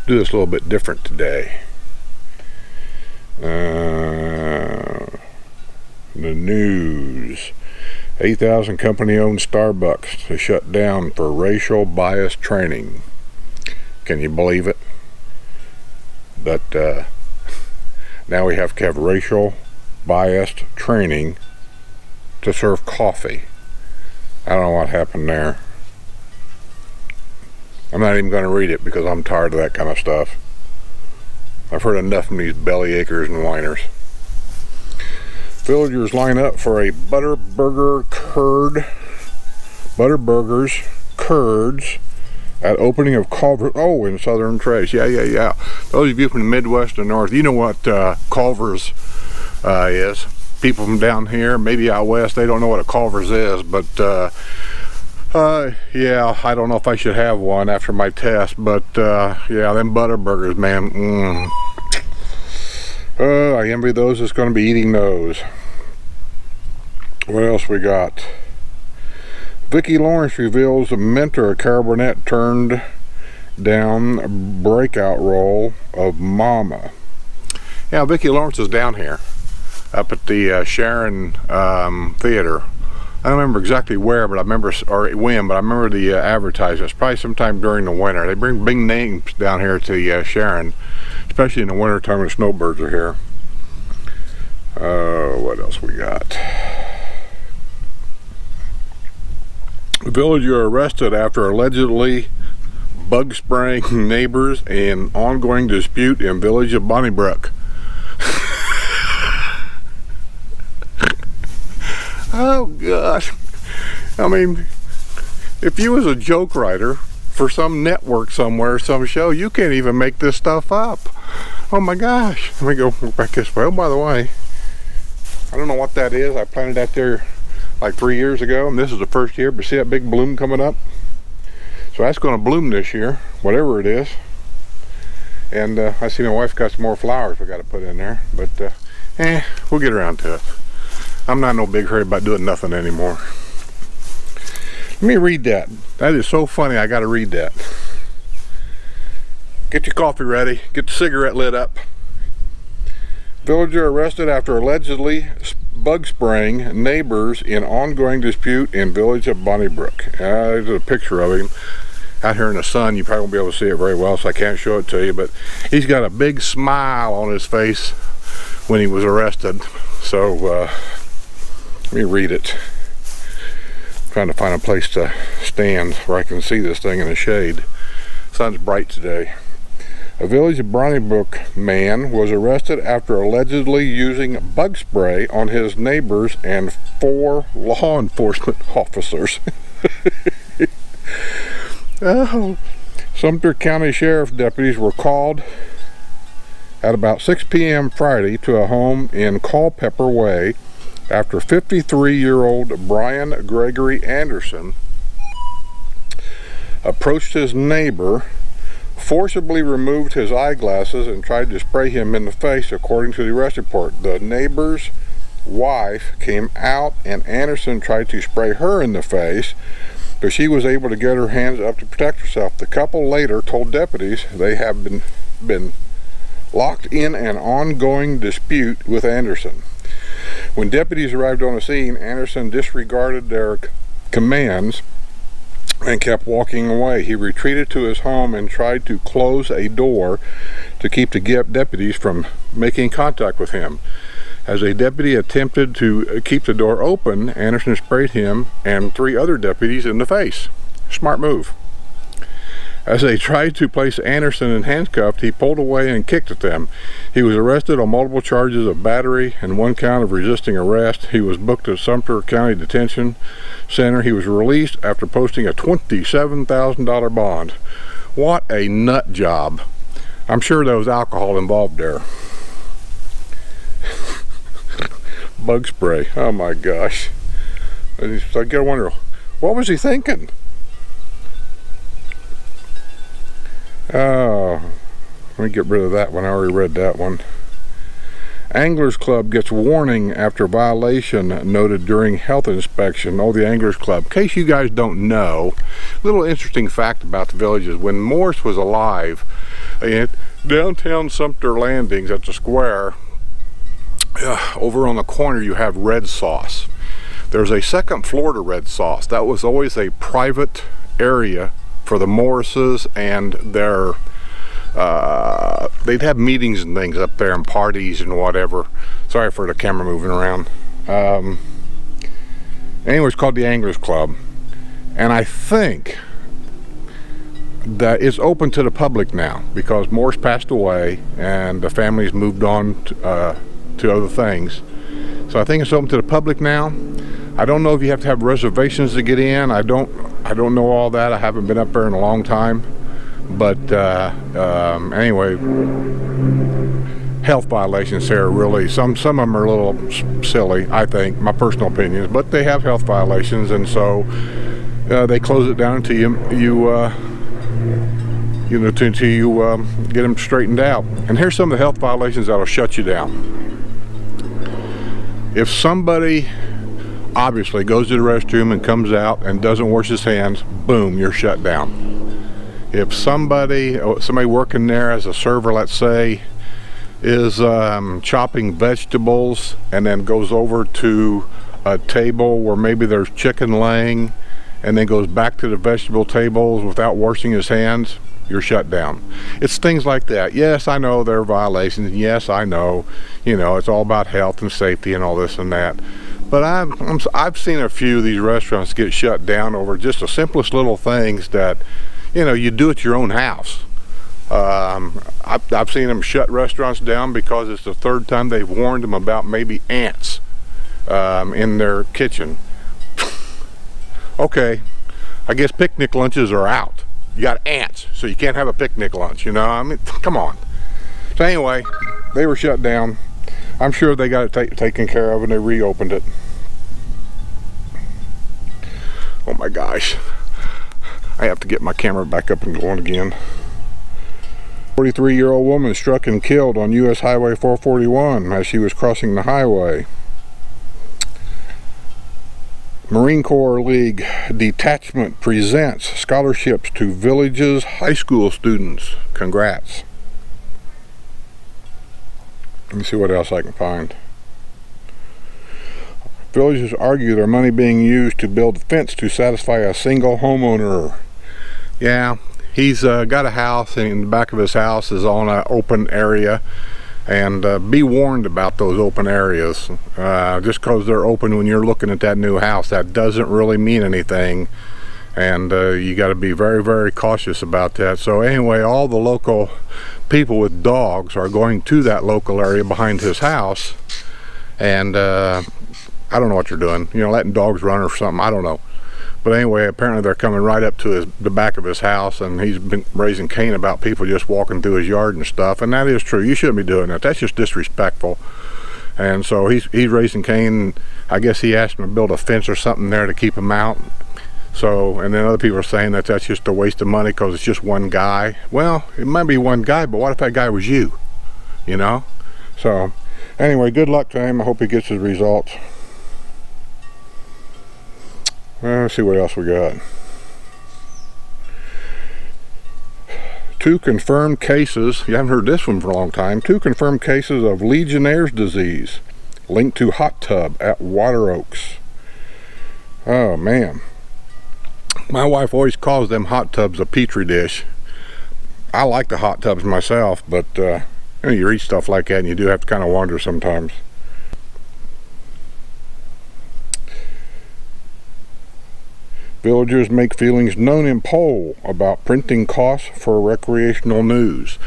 do this a little bit different today. The news. 8,000 company-owned Starbucks to shut down for racial bias training. Can you believe it? But now we have to have racial biased training to serve coffee. I don't know what happened there. I'm not even going to read it because I'm tired of that kind of stuff. I've heard enough from these belly achers and whiners. Villagers line up for a Butterburgers curds at opening of Culver's. Oh, in Southern Trace. Yeah. Those of you from the Midwest and North, you know what Culver's is. People from down here, maybe out west, they don't know what a Culver's is, but yeah, I don't know if I should have one after my test, but yeah, them Butterburgers, man. I envy those that's going to be eating those. What else we got? Vicki Lawrence reveals a mentor Carol Burnett turned down breakout role of Mama. Yeah, Vicki Lawrence is down here up at the Sharon Theater. I don't remember exactly where, but I remember, or when, but I remember the advertisements. Probably sometime during the winter. They bring big names down here to Sharon, especially in the winter time when snowbirds are here. What else we got? A villager arrested after allegedly bug spraying neighbors in ongoing dispute in village of Bonnybrook. Oh gosh, I mean, if you was a joke writer for some network somewhere, some show, you can't even make this stuff up. Oh my gosh. Let me go back this way. Oh, by the way, I don't know what that is. I planted that there like 3 years ago, and this is the first year, but see that big bloom coming up? So that's going to bloom this year, whatever it is. And I see my wife got some more flowers we got to put in there, but we'll get around to it. I'm not in no big hurry about doing nothing anymore. Let me read that. That is so funny, I got to read that. Get your coffee ready. Get the cigarette lit up. Villager arrested after allegedly bug spraying neighbors in ongoing dispute in village of Bonnybrook. There's a picture of him out here in the sun. You probably won't be able to see it very well, so I can't show it to you, but he's got a big smile on his face when he was arrested. So let me read it. I'm trying to find a place to stand where I can see this thing in the shade. Sun's bright today. A village of Bonnybrook man was arrested after allegedly using bug spray on his neighbors and 4 law enforcement officers. Oh. Sumter County Sheriff deputies were called at about 6 p.m. Friday to a home in Culpeper Way after 53-year-old Brian Gregory Anderson approached his neighbor, forcibly removed his eyeglasses, and tried to spray him in the face, according to the arrest report. The neighbor's wife came out and Anderson tried to spray her in the face, but she was able to get her hands up to protect herself. The couple later told deputies they have been locked in an ongoing dispute with Anderson. When deputies arrived on the scene, Anderson disregarded their commands and kept walking away. He retreated to his home and tried to close a door to keep the deputies from making contact with him. As a deputy attempted to keep the door open, Anderson sprayed him and 3 other deputies in the face. Smart move. As they tried to place Anderson in handcuffs, he pulled away and kicked at them. He was arrested on multiple charges of battery and 1 count of resisting arrest. He was booked at Sumter County Detention Center. He was released after posting a $27,000 bond. What a nut job. I'm sure there was alcohol involved there. Bug spray. Oh my gosh. I gotta wonder, what was he thinking? Oh, let me get rid of that one. I already read that one. Anglers Club gets warning after violation noted during health inspection. Oh, the Anglers Club. In case you guys don't know, little interesting fact about the village is when Morse was alive, And downtown Sumter Landings at the square, over on the corner you have Red Sauce. There's a second floor to Red Sauce. That was always a private area for the Morrises and their they'd have meetings and things up there and parties and whatever. Sorry for the camera moving around. Anyway, it's called the Anglers Club, and I think that it's open to the public now because Morris passed away and the family's moved on to other things. So I think it's open to the public now. I don't know if you have to have reservations to get in. I don't know all that. I haven't been up there in a long time. But anyway, health violations here really, some of them are a little silly, I think, my personal opinions, but they have health violations, and so they close it down until until you get them straightened out. And here's some of the health violations that'll shut you down. If somebody obviously goes to the restroom and comes out and doesn't wash his hands, boom, you're shut down. If somebody working there as a server, let's say, is chopping vegetables and then goes over to a table where maybe there's chicken laying and then goes back to the vegetable tables without washing his hands, you're shut down. It's things like that. Yes, I know there are violations. Yes, I know, it's all about health and safety and all this and that. But I've seen a few of these restaurants get shut down over just the simplest little things that, you do at your own house. I've seen them shut restaurants down because it's the third time they've warned them about maybe ants in their kitchen. Okay, I guess picnic lunches are out. You got ants, so you can't have a picnic lunch, I mean, come on. So anyway, they were shut down. I'm sure they got it taken care of and they reopened it. Oh my gosh. I have to get my camera back up and going again. 43-year-old woman struck and killed on U.S. Highway 441 as she was crossing the highway. Marine Corps League Detachment presents scholarships to Village's high school students. Congrats. Let me see what else I can find. Villagers argue their money being used to build a fence to satisfy a single homeowner. Yeah, he's got a house, and in the back of his house is on an open area. And be warned about those open areas. Just because they're open when you're looking at that new house, that doesn't really mean anything. And you got to be very, very cautious about that. So anyway, all the local people with dogs are going to that local area behind his house. And I don't know what you're doing. Letting dogs run or something. I don't know. But anyway, apparently they're coming right up to the back of his house, and he's been raising Cain about people just walking through his yard and stuff. And that is true. You shouldn't be doing that. That's just disrespectful. And so he's raising Cain. I guess he asked him to build a fence or something there to keep him out. So, and then other people are saying that that's just a waste of money because it's just one guy. Well, it might be one guy, but what if that guy was you? So, anyway, good luck to him. I hope he gets his results. Let's see what else we got. 2 confirmed cases, you haven't heard this one for a long time, 2 confirmed cases of Legionnaire's disease linked to hot tub at Water Oaks. Oh man. My wife always calls them hot tubs a petri dish. I like the hot tubs myself, but you read stuff like that and you do have to kind of wonder sometimes. Villagers make feelings known in poll about printing costs for recreational news.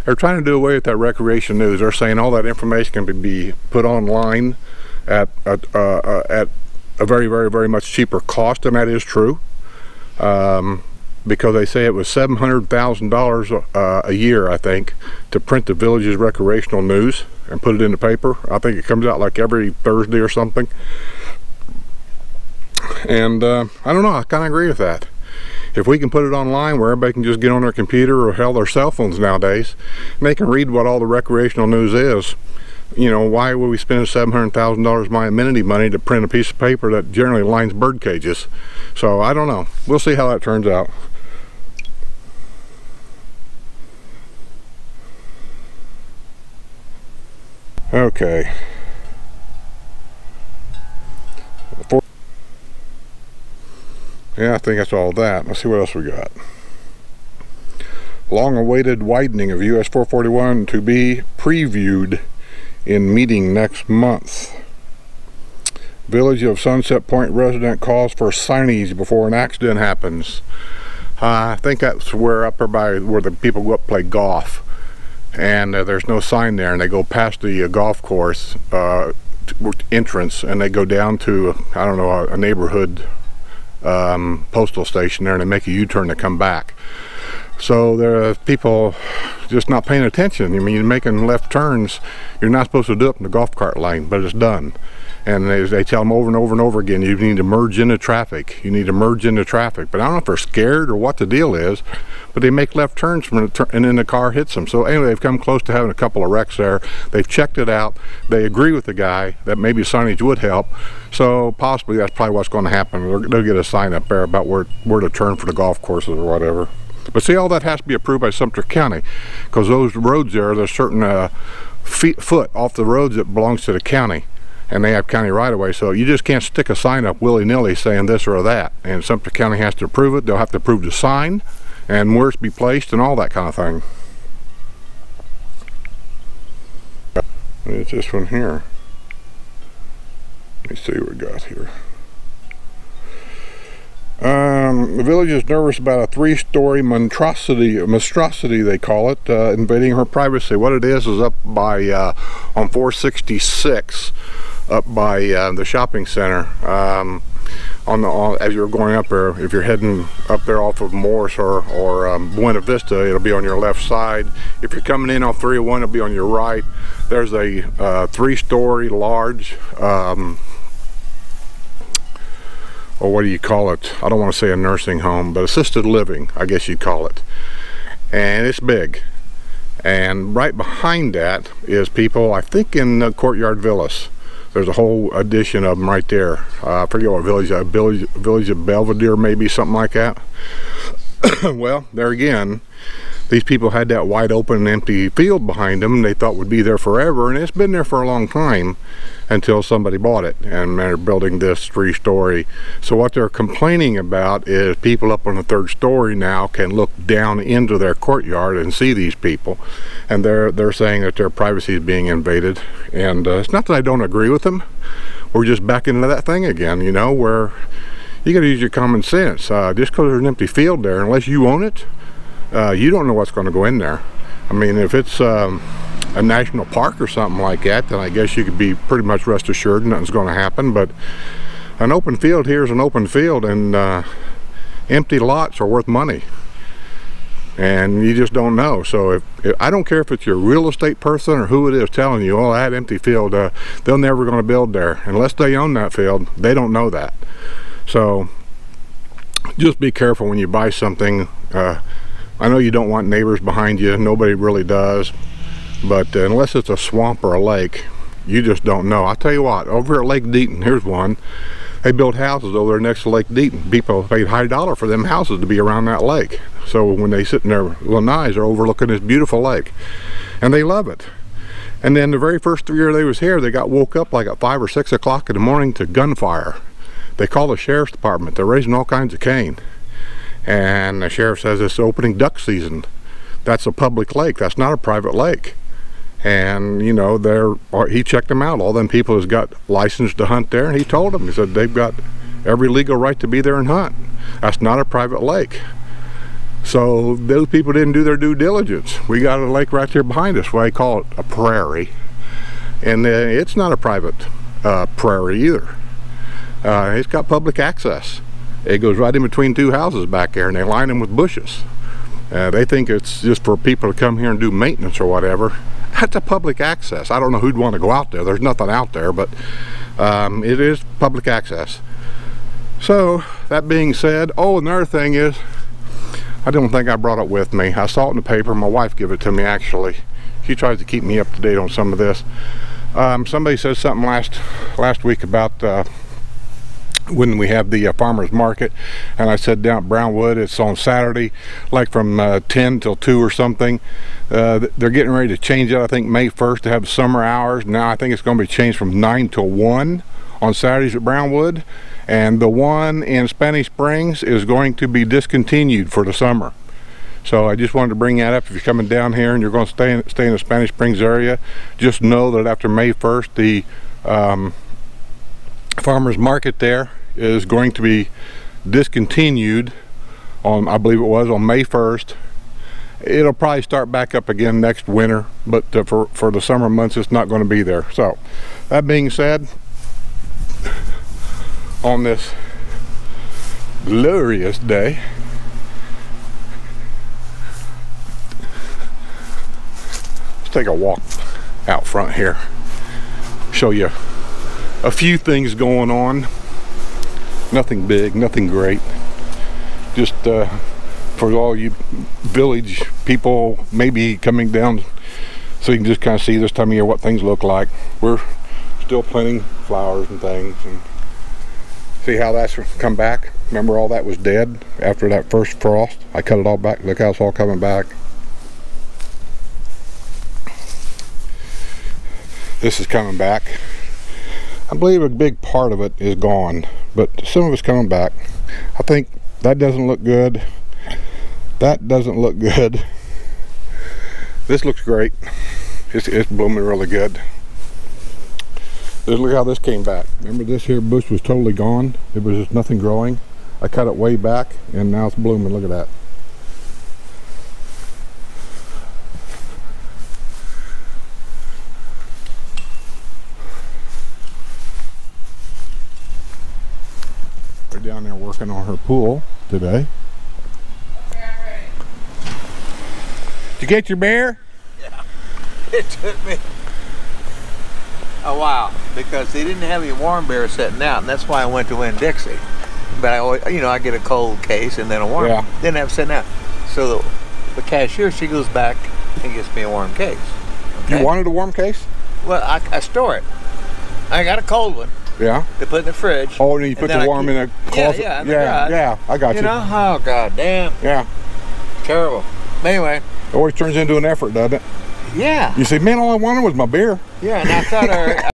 They're trying to do away with that recreation news. They're saying all that information can be put online at a very, very, very much cheaper cost, and that is true. Because they say it was $700,000 a year, I think, to print the Village's recreational news and put it in the paper. I think it comes out like every Thursday or something. And I don't know, I kind of agree with that. If we can put it online where everybody can just get on their computer or hell, their cell phones nowadays, and they can read what all the recreational news is, why would we spend $700,000 of my amenity money to print a piece of paper that generally lines bird cages? So I don't know. We'll see how that turns out. Okay. Yeah, I think that's all that. Let's see what else we got. Long-awaited widening of US 441 to be previewed in meeting next month. Village of Sunset Point resident calls for signage before an accident happens. I think that's where up there by where the people go up play golf, and there's no sign there, and they go past the golf course entrance, and they go down to, I don't know, a neighborhood postal station there, and they make a U-turn to come back. So there are people just not paying attention. I mean, you're making left turns, you're not supposed to do it in the golf cart lane, but it's done. And they tell them over and over and over again, you need to merge into traffic. You need to merge into traffic. But I don't know if they're scared or what the deal is, but they make left turns from and then the car hits them. So anyway, they've come close to having a couple of wrecks there. They've checked it out. They agree with the guy that maybe signage would help. So possibly that's probably what's going to happen. They'll get a sign up there about where to turn for the golf courses or whatever. But see, all that has to be approved by Sumter County, because those roads there's certain foot off the roads that belongs to the county, and they have county right-of-way. So you just can't stick a sign up willy-nilly saying this or that, and Sumter County has to approve it. They'll have to approve the sign and where it's be placed and all that kind of thing. It's this one here. Let me see what we got here. The village is nervous about a 3-story monstrosity they call it, invading her privacy. What it is up by on 466 up by the shopping center. As you're going up there, if you're heading up there off of Morse or Buena Vista, it'll be on your left side. If you're coming in on 301, it'll be on your right. There's a 3-story large or what do you call it? I don't want to say a nursing home, but assisted living, I guess you'd call it. And it's big. And right behind that is people, I think in Courtyard Villas. There's a whole addition of them right there. I forget what village of Belvedere, maybe, something like that. Well, there again, these people had that wide open empty field behind them they thought would be there forever, and it's been there for a long time until somebody bought it, and they're building this 3-story. So what they're complaining about is people up on the 3rd story now can look down into their courtyard and see these people, and they're saying that their privacy is being invaded. And it's not that I don't agree with them. We're just back into that thing again, you know, where you got to use your common sense. Just because there's an empty field there, unless you own it, you don't know what's going to go in there. I mean, if it's a national park or something like that, then I guess you could be pretty much rest assured nothing's going to happen. But an open field here is an open field, and empty lots are worth money, and you just don't know. So if I don't care if it's your real estate person or who it is telling you, oh, that empty field, they're never going to build there unless they own that field. They don't know that. So just be careful when you buy something. I know you don't want neighbors behind you. Nobody really does. But unless it's a swamp or a lake, you just don't know. I'll tell you what, over at Lake Deaton, here's one. They built houses over there next to Lake Deaton. People paid high dollar for them houses to be around that lake. So when they sit in their lanais, they're overlooking this beautiful lake. And they love it. And then the very first year they was here, they got woke up like at 5 or 6 o'clock in the morning to gunfire. They called the sheriff's department. They're raising all kinds of cane. And the sheriff says it's opening duck season. That's a public lake. That's not a private lake. And you know, he checked them out. All them people has got licensed to hunt there, and he told them, he said they've got every legal right to be there and hunt. That's not a private lake. So those people didn't do their due diligence. We got a lake right there behind us, what I call it a prairie, and it's not a private prairie either. It's got public access. It goes right in between 2 houses back there, and they line them with bushes. They think it's just for people to come here and do maintenance or whatever. That's a public access. I don't know who'd want to go out there. There's nothing out there, but it is public access. So that being said, oh, another thing is, I don't think I brought it with me. I saw it in the paper. My wife gave it to me, actually. She tries to keep me up to date on some of this. Somebody said something last week about when we have the farmers market. And I said down at Brownwood, it's on Saturday, like from 10 till 2 or something. They're getting ready to change it, I think May 1st, to have summer hours. Now I think it's going to be changed from 9 till 1 on Saturdays at Brownwood, and the one in Spanish Springs is going to be discontinued for the summer. So I just wanted to bring that up. If you're coming down here and you're going to stay in the Spanish Springs area, just know that after May 1st, the farmers market there is going to be discontinued on, I believe it was, on May 1st. It'll probably start back up again next winter, but for the summer months it's not going to be there. So that being said, on this glorious day, let's take a walk out front here, show you a few things going on. Nothing big, nothing great, just for all you village people maybe coming down, so you can just kind of see this time of year what things look like. We're still planting flowers and things, and see how that's come back. Remember, all that was dead after that first frost. I cut it all back. Look how it's all coming back. This is coming back. I believe a big part of it is gone, but some of it's coming back. I think that doesn't look good. That doesn't look good. This looks great. It's blooming really good. Just look how this came back. Remember, this here bush was totally gone. It was just nothing growing. I cut it way back and now it's blooming. Look at that. We're down there working on her pool today. Did you get your bear? Yeah. It took me a while because they didn't have any warm beer sitting out, and that's why I went to Winn-Dixie. But I always, you know, I get a cold case and then a warm. Yeah. Didn't have it sitting out. So the cashier, she goes back and gets me a warm case. Okay? You wanted a warm case? Well, I store it. I got a cold one. Yeah. To put in the fridge. Oh, and you put the warm in a closet? Yeah, yeah. Yeah, I got you. You know? Oh, god damn. Yeah. Terrible. Anyway. It always turns into an effort, doesn't it? Yeah. You say, man, all I wanted was my beer. Yeah, and I thought